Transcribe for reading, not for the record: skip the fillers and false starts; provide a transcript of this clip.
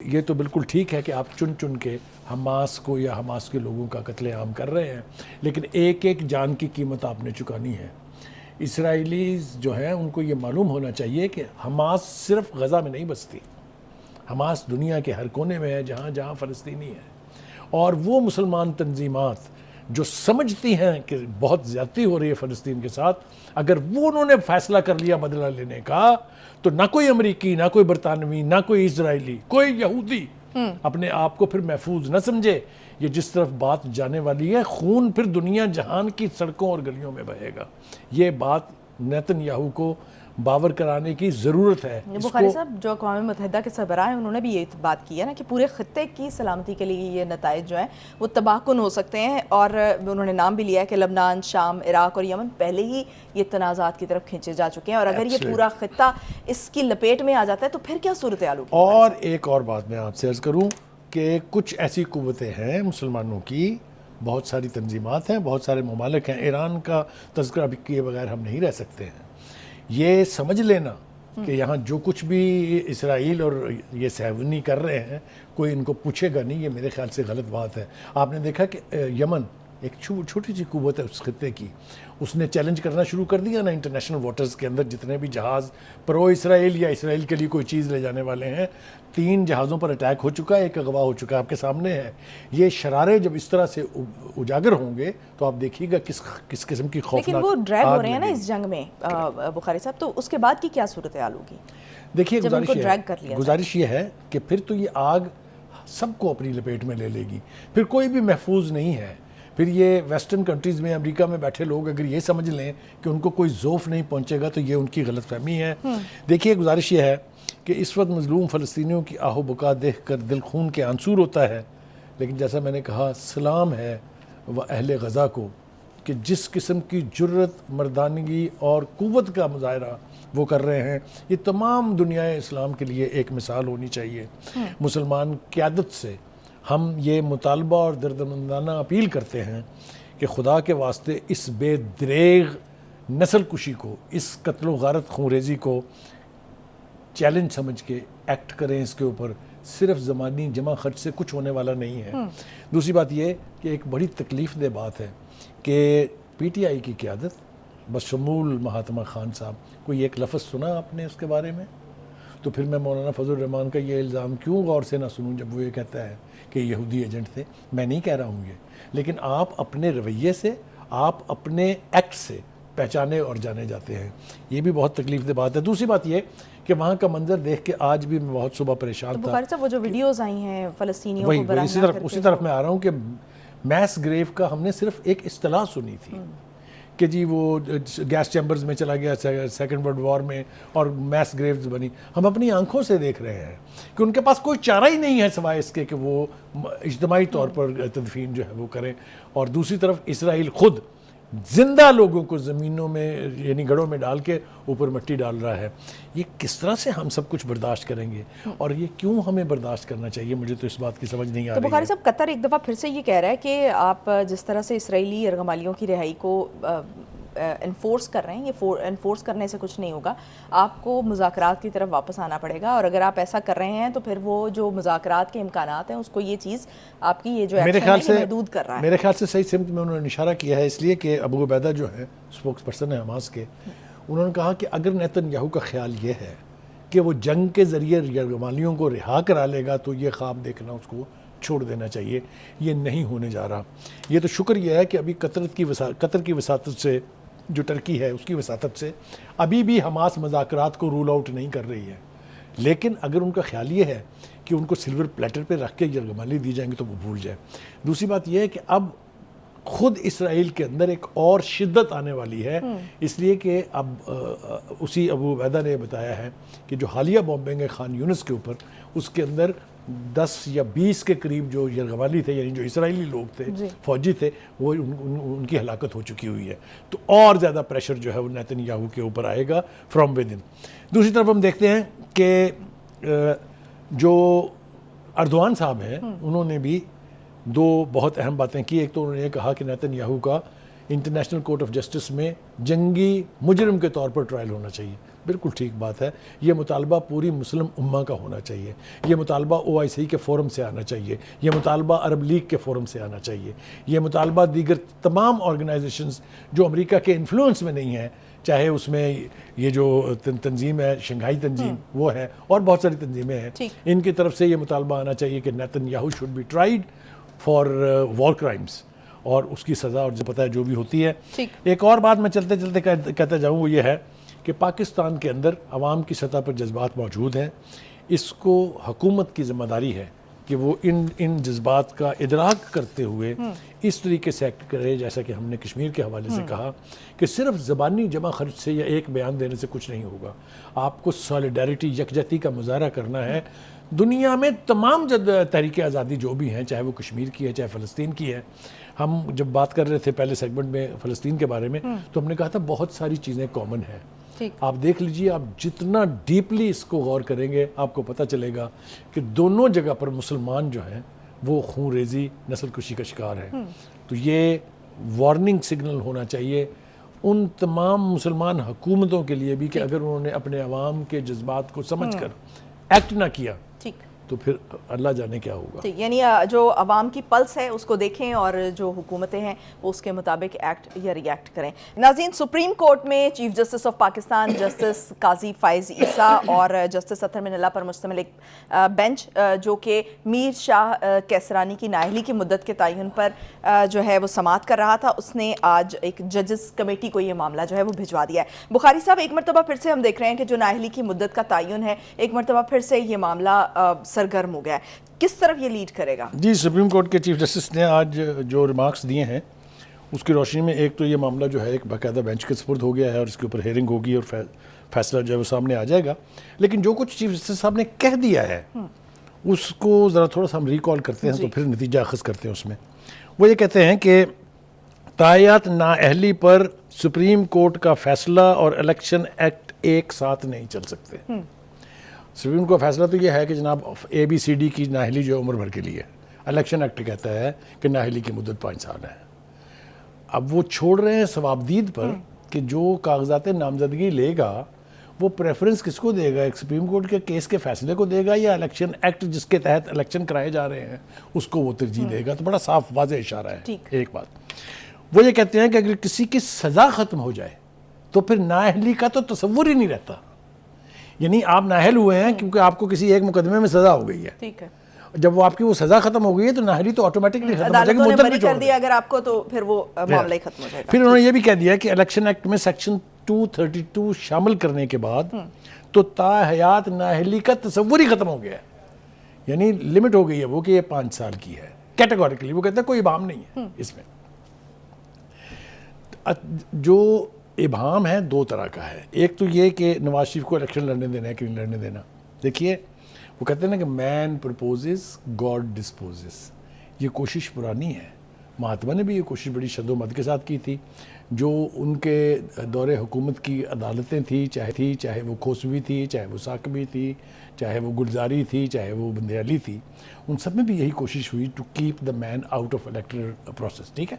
یہ تو بالکل ٹھیک ہے کہ آپ چن چن کے حماس کو یا حماس کے لوگوں کا قتل عام کر رہے ہیں، لیکن ایک ایک جان کی قیمت آپ نے چکانی ہے۔ اسرائیلیز جو ہیں ان کو یہ معلوم ہونا چاہیے کہ حماس صرف غزہ میں نہیں بستی، حماس دنیا کے ہر کونے میں ہے جہاں جہاں فلسطینی ہے، اور وہ مسلمان تنظیمات جو سمجھتی ہیں کہ بہت زیادتی ہو رہی ہے فلسطین کے ساتھ، اگر وہ انہوں نے فیصلہ کر لیا بدلہ لینے کا، تو نہ کوئی امریکی، نہ کوئی برطانوی، نہ کوئی اسرائیلی، کوئی یہودی اپنے آپ کو پھر محفوظ نہ سمجھے۔ یہ جس طرف بات جانے والی ہے، خون پھر دنیا جہان کی سڑکوں اور گلیوں میں بہے گا۔ یہ بات نیتن یاہو کو باور کرانے کی ضرورت ہے۔ بخاری صاحب، جو اقوام متحدہ کے سربراہ ہیں انہوں نے بھی یہ بات کی ہے نا کہ پورے خطے کی سلامتی کے لیے یہ نتائج جو ہیں وہ تباہ کن ہو سکتے ہیں، اور انہوں نے نام بھی لیا ہے کہ لبنان، شام، عراق اور یمن پہلے ہی یہ تنازعات کی طرف کھینچے جا چکے ہیں، اور اگر یہ پورا خطہ اس کی لپیٹ میں آ جاتا ہے تو پھر کیا صورتحال ہوگی؟ اور ایک اور بات میں آپ سے عرض کروں کہ کچھ ایسی قوتیں ہیں مسلمانوں کی، بہت ساری تنظیمات ہیں، بہت سارے ممالک ہیں، ایران کا تذکرہ بھی کیے بغیر ہم نہیں رہ سکتے ہیں۔ یہ سمجھ لینا کہ یہاں جو کچھ بھی اسرائیل اور یہ صہیونی کر رہے ہیں کوئی ان کو پوچھے گا نہیں، یہ میرے خیال سے غلط بات ہے۔ آپ نے دیکھا کہ یمن ایک چھوٹی سی قوت ہے اس خطے کی، اس نے چیلنج کرنا شروع کر دیا نا انٹرنیشنل واٹرز کے اندر، جتنے بھی جہاز پرو اسرائیل یا اسرائیل کے لیے کوئی چیز لے جانے والے ہیں، 3 جہازوں پر اٹیک ہو چکا ہے، 1 اغوا ہو چکا ہے، آپ کے سامنے ہے۔ یہ شرارے جب اس طرح سے اجاگر ہوں گے تو آپ دیکھیے گا کس قسم کی خوفناک لیکن وہ ڈریگ ہو رہے ہیں نا اس جنگ میں بخاری صاحب، تو اس کے بعد کی کیا صورتحال ہوگی؟ دیکھیے جب ان کو ڈریگ کر لیا گزارش یہ ہے کہ پھر تو یہ آگ سب کو اپنی لپیٹ میں لے لے گی، پھر کوئی بھی محفوظ نہیں ہے۔ پھر یہ ویسٹرن کنٹریز میں، امریکہ میں بیٹھے لوگ اگر یہ سمجھ لیں کہ ان کو کوئی ذوف نہیں پہنچے گا تو یہ ان کی غلط فہمی ہے۔ دیکھیے گزارش یہ ہے کہ اس وقت مظلوم فلسطینیوں کی آہ و بکا دیکھ کر دل خون کے آنسور ہوتا ہے، لیکن جیسا میں نے کہا، سلام ہے وہ اہل غزہ کو کہ جس قسم کی جرت، مردانگی اور قوت کا مظاہرہ وہ کر رہے ہیں۔ یہ تمام دنیا اسلام کے لیے ایک مثال ہونی چاہیے۔ مسلمان قیادت سے ہم یہ مطالبہ اور دردمندانہ اپیل کرتے ہیں کہ خدا کے واسطے اس بے دریغ نسل کشی کو، اس قتل و غارت خونریزی کو چیلنج سمجھ کے ایکٹ کریں اس کے اوپر۔ صرف زمانی جمع خرچ سے کچھ ہونے والا نہیں ہے۔ دوسری بات یہ کہ ایک بڑی تکلیف دہ بات ہے کہ پی ٹی آئی کی قیادت بشمول مہاتما خان صاحب، کوئی ایک لفظ سنا آپ نے اس کے بارے میں؟ تو پھر میں مولانا فضل الرحمان کا یہ الزام کیوں غور سے نہ سنوں جب وہ یہ کہتا ہے کہ یہودی ایجنٹ تھے؟ میں نہیں کہہ رہا ہوں یہ، لیکن آپ اپنے رویے سے، آپ اپنے ایکٹ سے پہچانے اور جانے جاتے ہیں۔ یہ بھی بہت تکلیف دہ بات ہے۔ دوسری بات یہ کہ وہاں کا منظر دیکھ کے آج بھی میں بہت صبح پریشان تھا۔ بخاری صاحب، وہ جو ویڈیوز آئی ہیں فلسطینیوں کو برہنہ کر کے، اسی طرف میں آ رہا ہوں کہ میس گریو کا ہم نے صرف ایک اصطلاح سنی تھی کہ جی وہ گیس چیمبرز میں چلا گیا سیکنڈ ورلڈ وار میں اور میس گریوز بنی۔ ہم اپنی آنکھوں سے دیکھ رہے ہیں کہ ان کے پاس کوئی چارہ ہی نہیں ہے سوائے اس کے کہ وہ اجتماعی طور پر تدفین جو ہے وہ کریں، اور دوسری طرف اسرائیل خود زندہ لوگوں کو زمینوں میں یعنی گڑھوں میں ڈال کے اوپر مٹی ڈال رہا ہے۔ یہ کس طرح سے ہم سب کچھ برداشت کریں گے، اور یہ کیوں ہمیں برداشت کرنا چاہیے؟ مجھے تو اس بات کی سمجھ نہیں آ رہی ہے۔ تو بخاری صاحب، قطر ایک دفعہ پھر سے یہ کہہ رہا ہے کہ آپ جس طرح سے اسرائیلی یرغمالیوں کی رہائی کو انفورس کر رہے ہیں، یہ انفورس کرنے سے کچھ نہیں ہوگا، آپ کو مذاکرات کی طرف واپس آنا پڑے گا، اور اگر آپ ایسا کر رہے ہیں تو پھر وہ جو مذاکرات کے امکانات ہیں اس کو یہ چیز آپ کی یہ جو ایکشن ہے یہ محدود کر رہا ہے۔ میرے خیال سے صحیح سمت میں انہوں نے اشارہ کیا ہے، اس لیے کہ ابو عبیدہ جو ہے اسپوکس پرسن ہے حماس کے، انہوں نے کہا کہ اگر نیتن یاہو کا خیال یہ ہے کہ وہ جنگ کے ذریعے یرغمالیوں کو رہا کرا لے گا تو یہ خواب دیکھنا اس کو چھوڑ دینا چاہیے، یہ نہیں ہونے جا رہا۔ یہ تو شکر یہ ہے کہ ابھی قطر کی وساطت سے، جو ترکی ہے اس کی وساطت سے، ابھی بھی حماس مذاکرات کو رول آؤٹ نہیں کر رہی ہے، لیکن اگر ان کا خیال یہ ہے کہ ان کو سلور پلیٹر پہ رکھ کے یرغمالی دی جائیں گے تو وہ بھول جائیں۔ دوسری بات یہ ہے کہ اب خود اسرائیل کے اندر ایک اور شدت آنے والی ہے، اس لیے کہ اب اسی ابو عبیدہ نے بتایا ہے کہ جو حالیہ بومبنگ ہے خان یونس کے اوپر، اس کے اندر 10 یا 20 کے قریب جو یرغمالی تھے، یعنی جو اسرائیلی لوگ تھے، فوجی تھے، وہ ان کی ہلاکت ہو چکی ہوئی ہے۔ تو اور زیادہ پریشر جو ہے وہ نیتن یاہو کے اوپر آئے گا فرام ود ان۔ دوسری طرف ہم دیکھتے ہیں کہ جو اردوان صاحب ہیں انہوں نے بھی 2 بہت اہم باتیں کی۔ ایک تو انہوں نے یہ کہا کہ نیتن یاہو کا انٹرنیشنل کورٹ آف جسٹس میں جنگی مجرم کے طور پر ٹرائل ہونا چاہیے۔ بالکل ٹھیک بات ہے. یہ مطالبہ پوری مسلم امہ کا ہونا چاہیے, یہ مطالبہ OIC کے فورم سے آنا چاہیے, یہ مطالبہ عرب لیگ کے فورم سے آنا چاہیے, یہ مطالبہ دیگر تمام آرگنائزیشنز جو امریکہ کے انفلوئنس میں نہیں ہیں, چاہے اس میں یہ جو تنظیم ہے شنگھائی تنظیم وہ ہے اور بہت ساری تنظیمیں ہیں, ان کی طرف سے یہ مطالبہ آنا چاہیے کہ Netanyahu should be tried for war crimes, اور اس کی سزا اور جو پتہ ہے جو بھی ہوتی ہے. ایک اور بات میں چلتے چلتے کہتا جاؤں وہ یہ ہے کہ پاکستان کے اندر عوام کی سطح پر جذبات موجود ہیں. اس کو حکومت کی ذمہ داری ہے کہ وہ ان جذبات کا ادراک کرتے ہوئے اس طریقے سے ایکٹ کرے, جیسا کہ ہم نے کشمیر کے حوالے سے کہا کہ صرف زبانی جمع خرچ سے یا ایک بیان دینے سے کچھ نہیں ہوگا. آپ کو سالیڈیرٹی, یکجہتی کا مظاہرہ کرنا ہے. دنیا میں تمام تحریک آزادی جو بھی ہیں, چاہے وہ کشمیر کی ہے چاہے فلسطین کی ہے, ہم جب بات کر رہے تھے پہلے سیگمنٹ میں فلسطین کے بارے میں تو ہم نے کہا تھا بہت ساری چیزیں کامن ہیں. آپ دیکھ لیجئے, آپ جتنا ڈیپلی اس کو غور کریں گے آپ کو پتہ چلے گا کہ دونوں جگہ پر مسلمان جو ہیں وہ خون ریزی, نسل کشی کا شکار ہیں. تو یہ وارننگ سگنل ہونا چاہیے ان تمام مسلمان حکومتوں کے لیے بھی کہ اگر انہوں نے اپنے عوام کے جذبات کو سمجھ کر ایکٹ نہ کیا تو پھر اللہ جانے کیا ہوگا. یعنی جو عوام کی پلس ہے اس کو دیکھیں اور جو حکومتیں ہیں وہ اس کے مطابق ایکٹ یا ری ایکٹ کریں. ناظرین, سپریم کورٹ میں chief justice of Pakistan justice قاضی فائز عیسیٰ اور جسٹس اطہر من اللہ پر مشتمل ایک بینچ جو کہ میر شاہ کیسرانی کی نااہلی کی مدت کے تعین پر جو ہے وہ سماعت کر رہا تھا, اس نے آج ایک ججز کمیٹی کو یہ معاملہ جو ہے وہ بھجوا دیا ہے. بخاری صاحب, ایک مرتبہ پھر سے ہم دیکھ رہے ہیں کہ جو نااہلی کی مدت کا تعین ہے ایک مرتبہ پھر سے یہ معاملہ سرگرم ہو گیا ہے. کس طرف یہ لیڈ کرے گا؟ جی, سپریم کورٹ کے چیف جسٹس نے آج جو ریمارکس دیے ہیں اس کی روشنی میں ایک تو یہ معاملہ جو ہے ایک باقاعدہ بینچ کے سپرد ہو گیا ہے اور اس کے اوپر ہیئرنگ ہوگی اور فیصلہ جو ہے وہ سامنے آ جائے گا. لیکن جو کچھ چیف جسٹس صاحب نے کہہ دیا ہے اس کو ذرا تھوڑا سا ہم ریکال کرتے ہیں تو پھر نتیجہ اخذ کرتے ہیں. اس میں وہ یہ کہتے ہیں کہ تاحیات نااہلی پر سپریم کورٹ کا فیصلہ اور الیکشن ایکٹ ایک ساتھ نہیں چل سکتے. سپریم کا فیصلہ تو یہ ہے کہ جناب ABCD کی نااہلی جو عمر بھر کے لیے, الیکشن ایکٹ کہتا ہے کہ نااہلی کی مدت 5 سال ہے. اب وہ چھوڑ رہے ہیں ثوابدید پر کہ جو کاغذات نامزدگی لے گا وہ پریفرنس کس کو دے گا, ایک سپریم کورٹ کے کیس کے فیصلے کو دے گا یا الیکشن ایکٹ جس کے تحت الیکشن کرائے جا رہے ہیں اس کو وہ ترجیح دے گا. تو بڑا صاف واضح اشارہ ہے. ایک بات وہ یہ کہتے ہیں کہ اگر کسی کی سزا ختم ہو جائے تو پھر نااہلی کا تو تصور ہی نہیں رہتا. یعنی آپ نااہل ہوئے ہیں کیونکہ آپ کو کسی ایک مقدمے میں سزا ہو گئی ہے. ٹھیک ہے, جب وہ آپ کی وہ سزا ختم ہو گئی ہے تو نااہلی تو آٹومیٹکلی ختم ہو جائے گی. عدالتوں نے بری کر دیا اگر آپ کو تو پھر وہ معاملہ ہی ختم ہو جائے گا. پھر انہوں نے یہ بھی کہہ دیا کہ الیکشن ایکٹ میں سیکشن 232 شامل کرنے کے بعد تو تاحیات نااہلی کا تصور ہی ختم ہو گیا ہے. یعنی لمٹ ہو گئی ہے وہ کہ یہ 5 سال کی ہے کیٹیگوریکلی. وہ کہتے ہیں کوئی ابہام نہیں ہے اس میں. جو ابہام ہے 2 طرح کا ہے. ایک تو یہ کہ نواز شریف کو الیکشن لڑنے دینا ہے کہ نہیں لڑنے دینا. دیکھیے وہ کہتے ہیں نا کہ مین پرپوزز گاڈ ڈسپوزز. یہ کوشش پرانی ہے. مہاتما نے بھی یہ کوشش بڑی شد و مد کے ساتھ کی تھی. جو ان کے دور حکومت کی عدالتیں تھیں, چاہے وہ کھوسوی تھی, چاہے وہ ثاقبی تھی, چاہے وہ گلزاری تھی, چاہے وہ بندیالی تھی, ان سب میں بھی یہی کوشش ہوئی to keep the man out of electoral process. ٹھیک ہے.